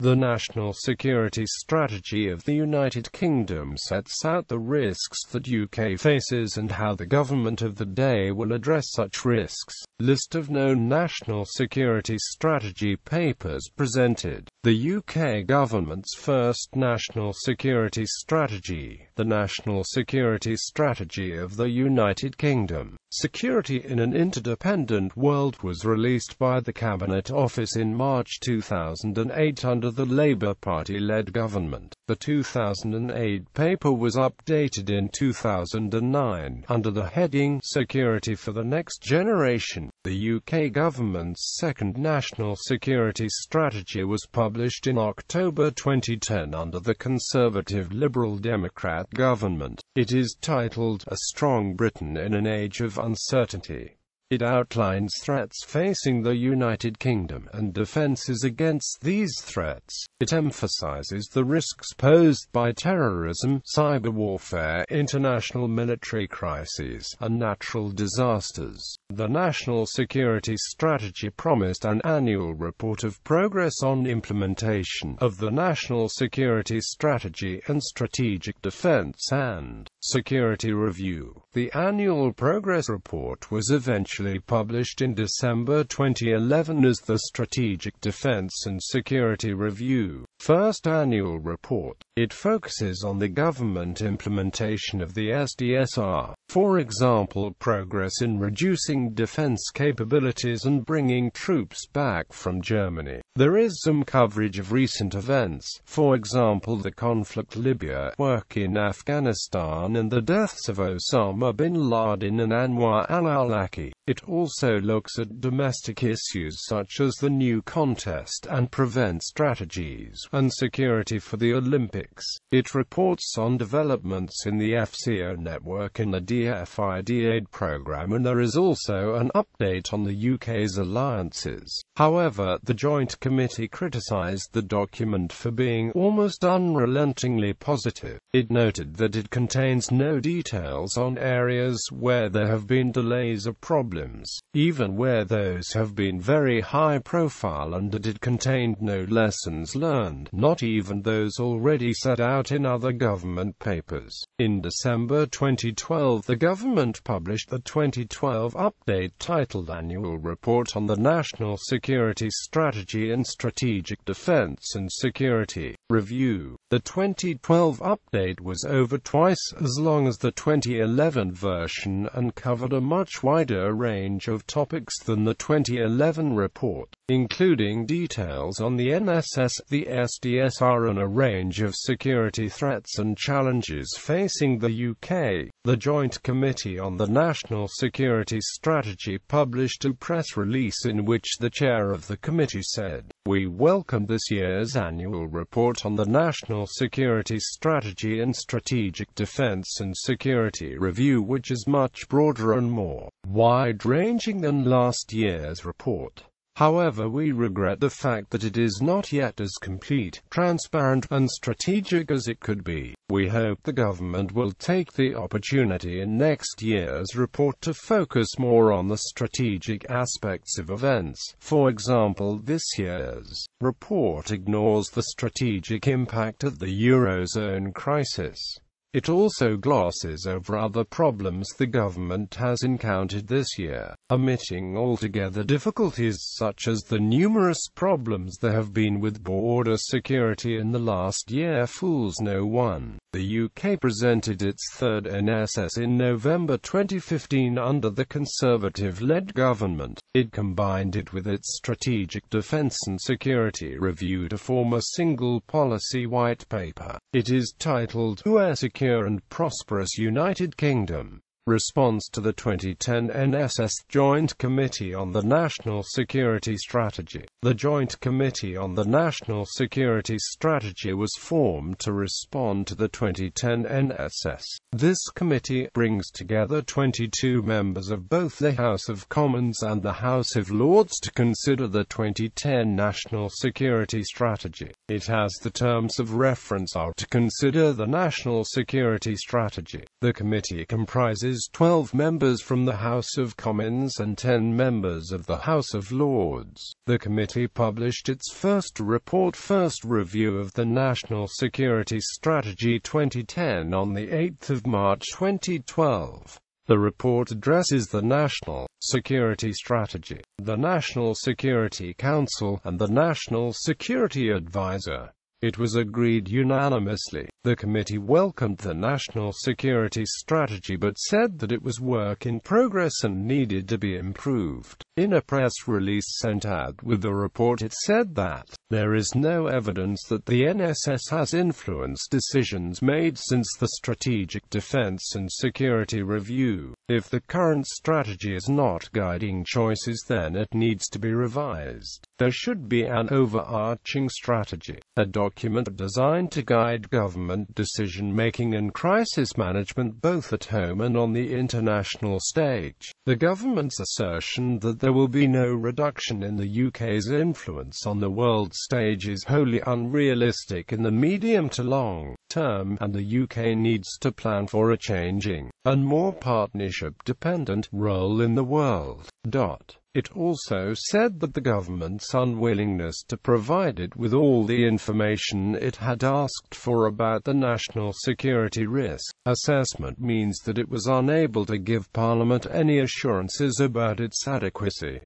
The National Security Strategy of the United Kingdom sets out the risks that UK faces and how the government of the day will address such risks. List of known national security strategy papers presented. The UK government's first national security strategy, the National Security Strategy of the United Kingdom. Security in an Interdependent World was released by the Cabinet Office in March 2008 under the Labour Party-led government. The 2008 paper was updated in 2009 under the heading Security for the Next Generation. The UK government's second national security strategy was published in October 2010 under the Conservative Liberal Democrat government. It is titled A Strong Britain in an Age of Uncertainty. It outlines threats facing the United Kingdom and defences against these threats. It emphasises the risks posed by terrorism, cyber warfare, international military crises, and natural disasters. The National Security Strategy promised an annual report of progress on implementation of the National Security Strategy and Strategic Defence and Security Review. The annual progress report was eventually published in December 2011 as the Strategic Defence and Security Review. First annual report. It focuses on the government implementation of the SDSR, for example, progress in reducing defence capabilities and bringing troops back from Germany. There is some coverage of recent events, for example the conflict Libya, work in Afghanistan and the deaths of Osama bin Laden and Anwar al-Awlaki. It also looks at domestic issues such as the new contest and prevent strategies and security for the Olympics. It reports on developments in the FCO network and the DFID aid program, and there is also an update on the UK's alliances. However, the Joint Committee criticised the document for being almost unrelentingly positive. It noted that it contains no details on areas where there have been delays or problems, even where those have been very high profile, and that it contained no lessons learned, not even those already set out in other government papers. In December 2012, the government published the 2012 update titled Annual Report on the National Security Strategy and Strategic Defence and Security Review. The 2012 update was over twice as long as the 2011 version and covered a much wider range of topics than the 2011 report, including details on the NSS, the SDSR, and a range of security threats and challenges facing the UK. The Joint Committee on the National Security Strategy published a press release in which the chair of the committee said, "We welcome this year's annual report on the National Security Strategy and Strategic Defence and Security Review, which is much broader and more wide-ranging than last year's report. However, we regret the fact that it is not yet as complete, transparent, and strategic as it could be. We hope the government will take the opportunity in next year's report to focus more on the strategic aspects of events. For example, this year's report ignores the strategic impact of the Eurozone crisis. It also glosses over other problems the government has encountered this year, omitting altogether difficulties such as the numerous problems there have been with border security in the last year fools no one. The UK presented its third NSS in November 2015 under the Conservative-led government. It combined it with its Strategic Defence and Security Review to form a single policy white paper. It is titled A Secure and Prosperous United Kingdom. Response to the 2010 NSS Joint Committee on the National Security Strategy. The Joint Committee on the National Security Strategy was formed to respond to the 2010 NSS. This committee brings together 22 members of both the House of Commons and the House of Lords to consider the 2010 National Security Strategy. It has the terms of reference are to consider the National Security Strategy. The committee comprises comprises 12 members from the House of Commons and 10 members of the House of Lords. The committee published its first report, First Review of the National Security Strategy 2010, on 8 March 2012. The report addresses the National Security Strategy, the National Security Council, and the National Security Advisor. It was agreed unanimously. The committee welcomed the National Security Strategy but said that it was work in progress and needed to be improved. In a press release sent out with the report, it said that there is no evidence that the NSS has influenced decisions made since the Strategic Defense and Security Review. If the current strategy is not guiding choices, then it needs to be revised. There should be an overarching strategy, a document designed to guide government decision-making and crisis management both at home and on the international stage. The government's assertion that there will be no reduction in the UK's influence on the world stage is wholly unrealistic in the medium to long term, and the UK needs to plan for a changing and more partnership-dependent role in the world. It also said that the government's unwillingness to provide it with all the information it had asked for about the national security risk assessment means that it was unable to give Parliament any assurances about its adequacy.